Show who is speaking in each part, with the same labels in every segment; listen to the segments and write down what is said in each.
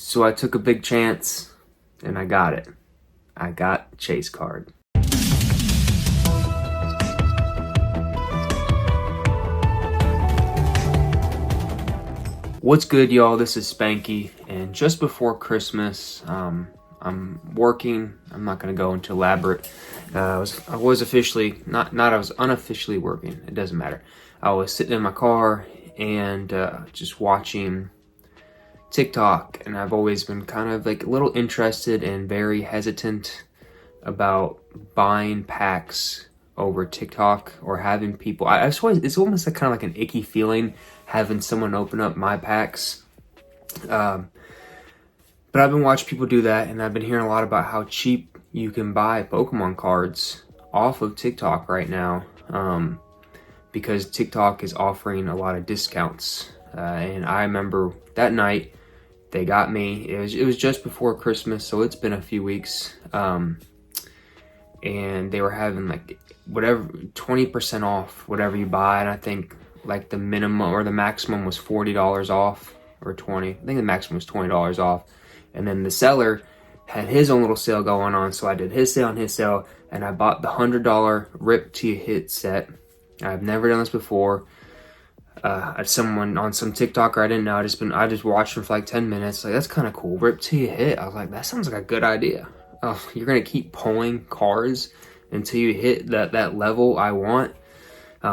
Speaker 1: So I took a big chance and I got it. I got the Chase card. What's good, y'all? This is Spanky, and just before Christmas, I'm working. I'm not gonna go into elaborate. I was officially I was unofficially working. It doesn't matter. I was sitting in my car and just watching TikTok, and I've always been kind of like a little interested and very hesitant about buying packs over TikTok or having people. It's almost like kind of like an icky feeling having someone open up my packs. But I've been watching people do that, and I've been hearing a lot about how cheap you can buy Pokemon cards off of TikTok right now, because TikTok is offering a lot of discounts. And I remember that night they got me. It was just before Christmas, so it's been a few weeks. And they were having like whatever 20% off whatever you buy, and I think like the minimum or the maximum was $40 off, or 20. I think the maximum was $20 off. And then the seller had his own little sale going on, so I did his sale and his sale, and I bought the $100 Rip Till You Hit set. I've never done this before. Someone on some TikToker I didn't know, I just watched him for like 10 minutes. Like, that's kind of cool. Rip Till You Hit. I was like, that sounds like a good idea. Oh, you're gonna keep pulling cards until you hit that level I want.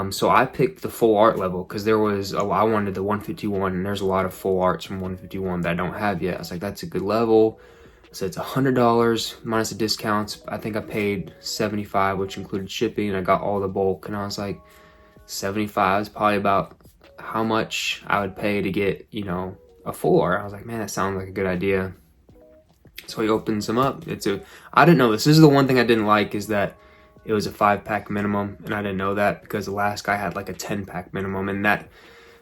Speaker 1: So I picked the full art level because I wanted the 151, and there's a lot of full arts from 151 that I don't have yet. I was like, that's a good level. So it's $100 minus the discounts. I think I paid $75, which included shipping, and I got all the bulk. And I was like, $75 is probably about how much I would pay to get, a full art. I was like, man, that sounds like a good idea. So he opens them up. I didn't know this. This is the one thing I didn't like, is that it was a 5-pack minimum, and I didn't know that because the last guy had like a 10-pack minimum, and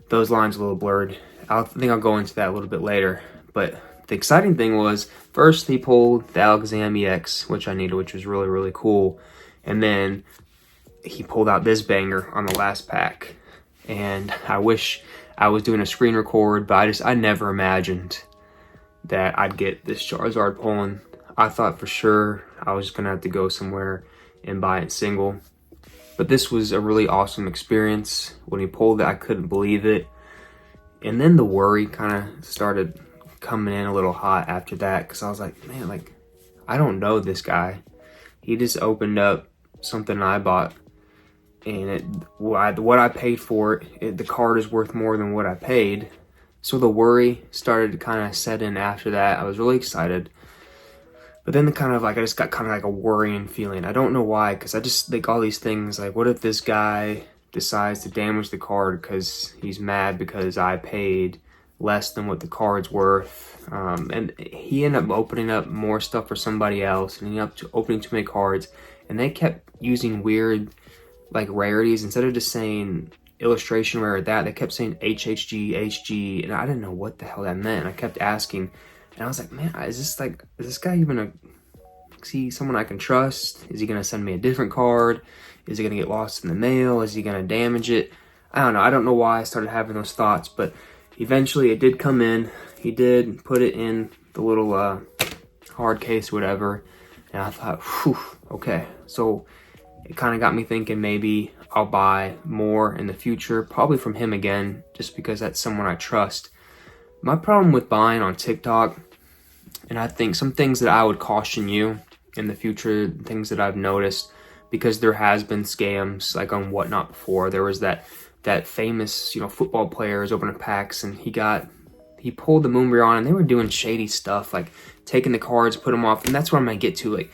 Speaker 1: those lines are a little blurred. I think I'll go into that a little bit later. But the exciting thing was, first he pulled the Alakazam EX, which I needed, which was really, really cool. And then he pulled out this banger on the last pack. And I wish I was doing a screen record, but I never imagined that I'd get this Charizard pulling. I thought for sure I was just gonna have to go somewhere and buy it single. But this was a really awesome experience. When he pulled it, I couldn't believe it. And then the worry kind of started coming in a little hot after that, because I was like, man, like, I don't know this guy. He just opened up something I bought, and what I paid for it, the card is worth more than what I paid. So the worry started to kind of set in after that. I was really excited. But then I just got kind of like a worrying feeling. I don't know why, because I just think all these things, like, what if this guy decides to damage the card because he's mad because I paid less than what the card's worth? And he ended up opening up more stuff for somebody else, and he ended up opening too many cards, and they kept using weird, like, rarities. Instead of just saying illustration rare at that, they kept saying HHG, HG, and I didn't know what the hell that meant. I kept asking, and I was like, man, is this guy even someone I can trust? Is he gonna send me a different card? Is it gonna get lost in the mail? Is he gonna damage it? I don't know. I don't know why I started having those thoughts, but eventually it did come in. He did put it in the little hard case, whatever, and I thought, whew, okay. So it kind of got me thinking maybe I'll buy more in the future, probably from him again, just because that's someone I trust. My problem with buying on TikTok, and I think some things that I would caution you in the future, things that I've noticed, because there has been scams like on Whatnot before. There was that famous, football players opening packs, and he pulled the Moonbreon, and they were doing shady stuff, like taking the cards, put them off, and that's what I'm gonna get to. Like,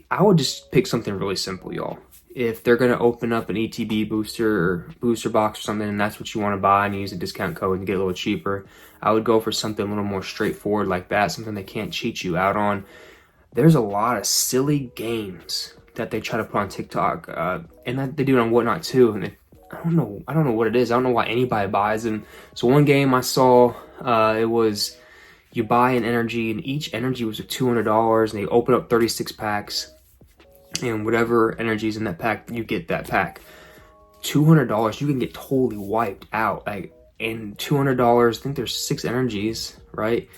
Speaker 1: I would just pick something really simple, y'all. If they're gonna open up an ETB booster or booster box or something, and that's what you want to buy, and use a discount code and get a little cheaper, I would go for something a little more straightforward like that, something they can't cheat you out on. There's a lot of silly games that they try to put on TikTok, and they do it on Whatnot too. And I don't know what it is. I don't know why anybody buys them. So one game I saw, it was you buy an energy, and each energy was $200, and they open up 36 packs. And whatever energy's in that pack, you get that pack. $200, you can get totally wiped out. Like, and $200, I think there's 6 energies, right?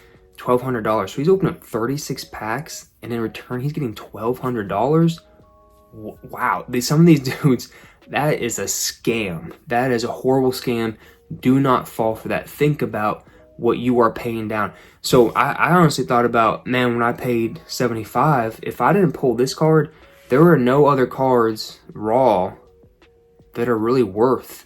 Speaker 1: $1,200. So he's opening up 36 packs, and in return, he's getting $1,200. Wow. Some of these dudes, that is a scam. That is a horrible scam. Do not fall for that. Think about what you are paying down. So I honestly thought about, man, when I paid $75, if I didn't pull this card, there were no other cards raw that are really worth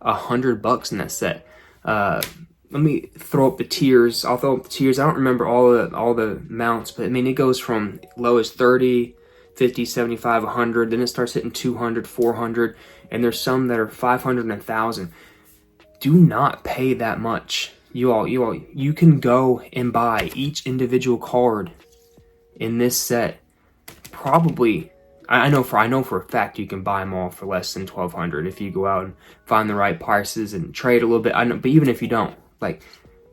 Speaker 1: $100 in that set. Let me throw up the tiers. I'll throw up the tiers. I don't remember all the amounts, but I mean, it goes from low as 30, 50, 75, 100. Then it starts hitting 200, 400, and there's some that are 500 and 1,000. Do not pay that much. You can go and buy each individual card in this set. Probably, I know for a fact you can buy them all for less than $1,200 if you go out and find the right prices and trade a little bit. But even if you don't, like,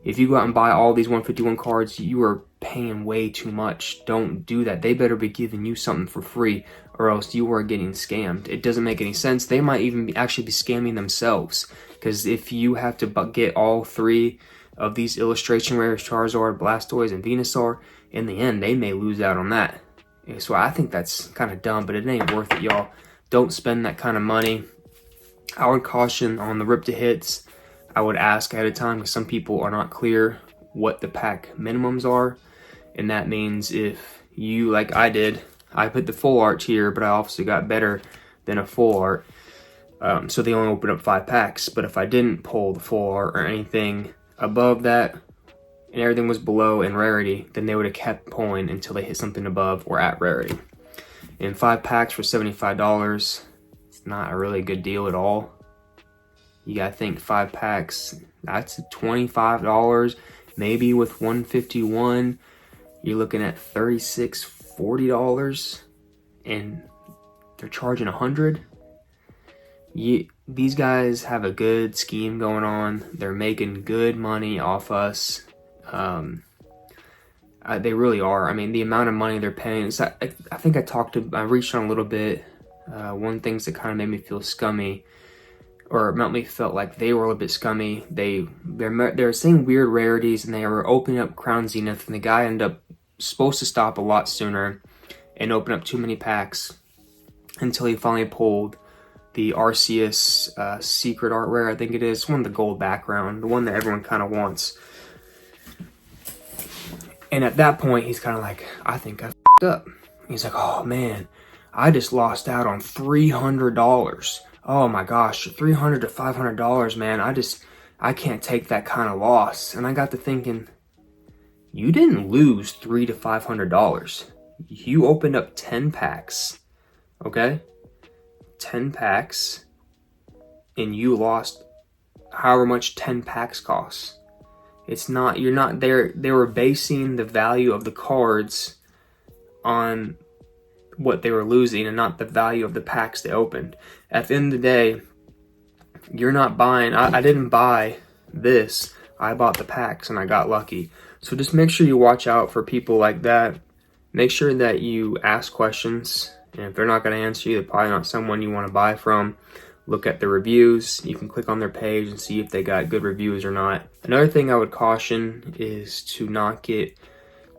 Speaker 1: if you go out and buy all these 151 cards, you are paying way too much. Don't do that. They better be giving you something for free, or else you are getting scammed. It doesn't make any sense. They might even actually be scamming themselves, because if you have to get all 3 of these illustration rares, Charizard, Blastoise, and Venusaur, in the end, they may lose out on that. So I think that's kind of dumb, but it ain't worth it, y'all. Don't spend that kind of money. I would caution on the rip to hits. I would ask ahead of time, because some people are not clear what the pack minimums are. And that means if you, like I did, I put the full art here, but I obviously got better than a full art. So they only open up 5 packs. But if I didn't pull the full art or anything above that, and everything was below in rarity, then they would have kept pulling until they hit something above or at rarity. And 5 packs for $75, it's not a really good deal at all. You gotta think 5 packs, that's $25. Maybe with 151, you're looking at $36, $40, and they're charging $100. These guys have a good scheme going on. They're making good money off us. They really are. I mean, the amount of money they're paying. I think I reached on a little bit. One of the things that kind of made me feel scummy, or made me felt like they were a little bit scummy. They're saying weird rarities, and they were opening up Crown Zenith, and the guy ended up supposed to stop a lot sooner and open up too many packs until he finally pulled the Arceus secret art rare, I think it is. One of the gold background, the one that everyone kind of wants. And at that point, he's kind of like, I think I f***ed up. He's like, oh man, I just lost out on $300. Oh my gosh, $300 to $500, man. I can't take that kind of loss. And I got to thinking, you didn't lose $300 to $500. You opened up 10 packs, okay? 10 packs, and you lost however much 10 packs cost. You're not there. They were basing the value of the cards on what they were losing and not the value of the packs they opened. At the end of the day, you're not buying. I didn't buy this. I bought the packs and I got lucky. So just make sure you watch out for people like that. Make sure that you ask questions. And if they're not going to answer you, they're probably not someone you want to buy from. Look at the reviews. You can click on their page and see if they got good reviews or not. Another thing I would caution is to not get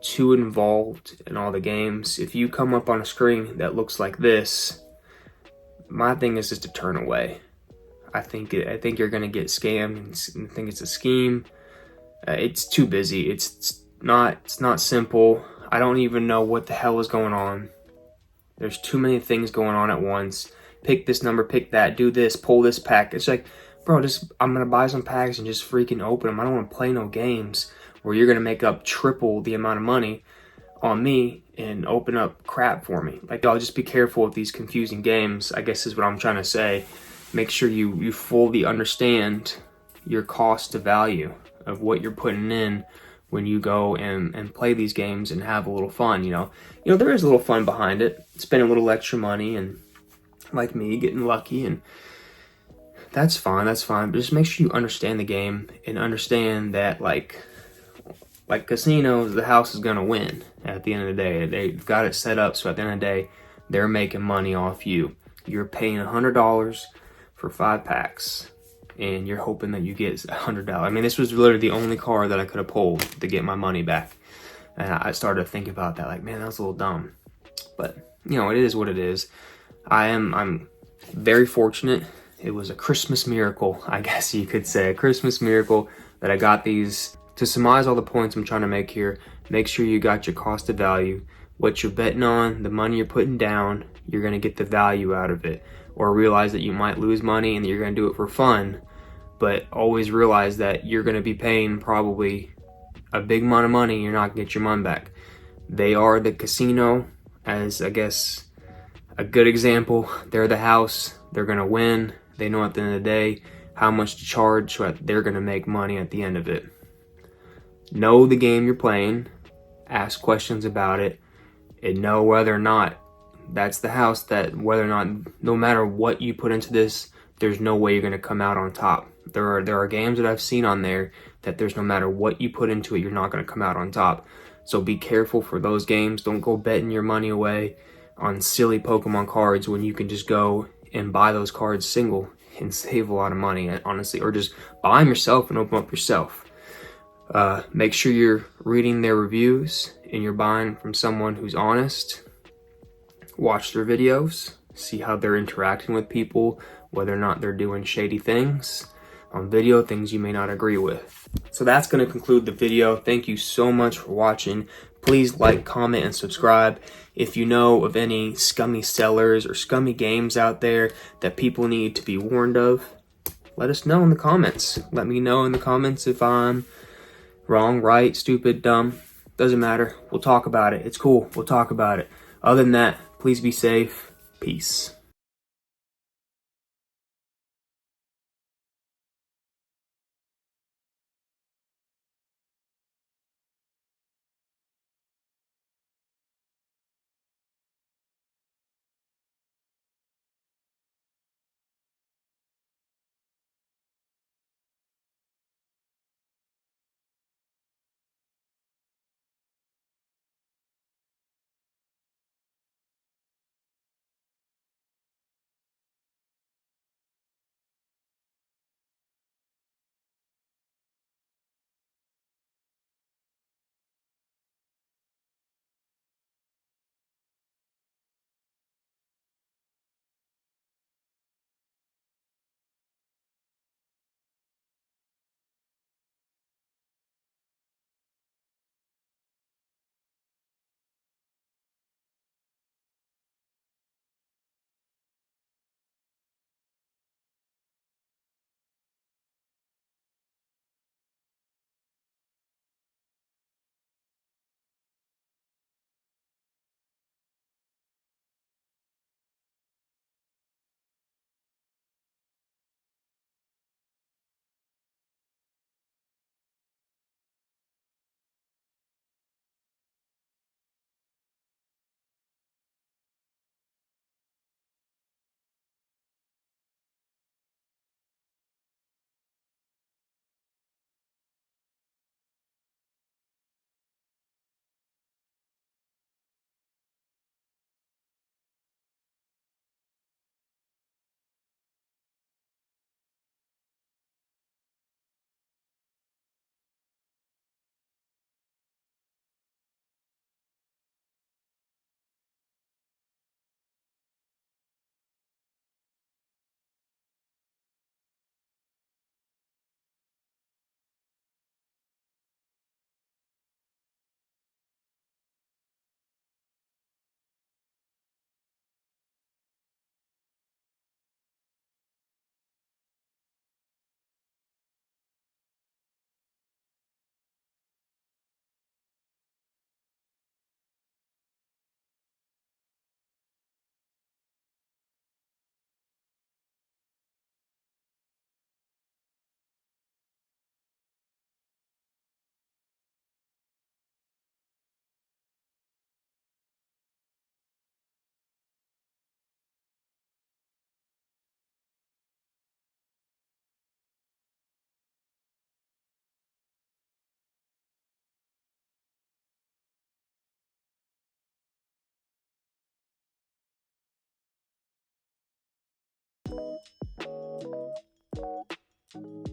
Speaker 1: too involved in all the games. If you come up on a screen that looks like this, my thing is just to turn away. I think you're going to get scammed and think it's a scheme. It's too busy. It's not simple. I don't even know what the hell is going on. There's too many things going on at once. Pick this number, pick that, do this, pull this pack. It's like, bro, I'm going to buy some packs and just freaking open them. I don't want to play no games where you're going to make up triple the amount of money on me and open up crap for me. Like, y'all just be careful with these confusing games, I guess is what I'm trying to say. Make sure you fully understand your cost to value of what you're putting in when you go and play these games and have a little fun, you know. There is a little fun behind it. Spending a little extra money and, like me, getting lucky, and that's fine. But just make sure you understand the game and understand that, like casinos, the house is gonna win at the end of the day. They've got it set up so at the end of the day, they're making money off you. You're paying $100 for 5 packs, and you're hoping that you get $100. I mean, this was literally the only card that I could have pulled to get my money back. And I started to think about that, like, man, that was a little dumb. But, you know, it is what it is. I'm very fortunate. It was a Christmas miracle, I guess you could say. A Christmas miracle that I got these. To surmise all the points I'm trying to make here, make sure you got your cost of value. What you're betting on, the money you're putting down, you're going to get the value out of it. Or realize that you might lose money and that you're going to do it for fun. But always realize that you're going to be paying probably a big amount of money. You're not going to get your money back. They are the casino, as I guess a good example. They're the house. They're going to win. They know at the end of the day how much to charge, so they're going to make money at the end of it. Know the game you're playing, ask questions about it, and know whether or not that's the house, that whether or not, no matter what you put into this, there's no way you're going to come out on top. There are games that I've seen on there that there's no matter what you put into it, you're not going to come out on top. So be careful for those games. Don't go betting your money away on silly Pokemon cards when you can just go and buy those cards single and save a lot of money, honestly, or just buy them yourself and open up yourself. Make sure you're reading their reviews and you're buying from someone who's honest. Watch their videos, see how they're interacting with people, whether or not they're doing shady things on video, things you may not agree with. So that's going to conclude the video. Thank you so much for watching. Please like, comment, and subscribe. If you know of any scummy sellers or scummy games out there that people need to be warned of, let us know in the comments. Let me know in the comments if I'm wrong, right, stupid, dumb. Doesn't matter. We'll talk about it. It's cool. We'll talk about it. Other than that, please be safe. Peace. you.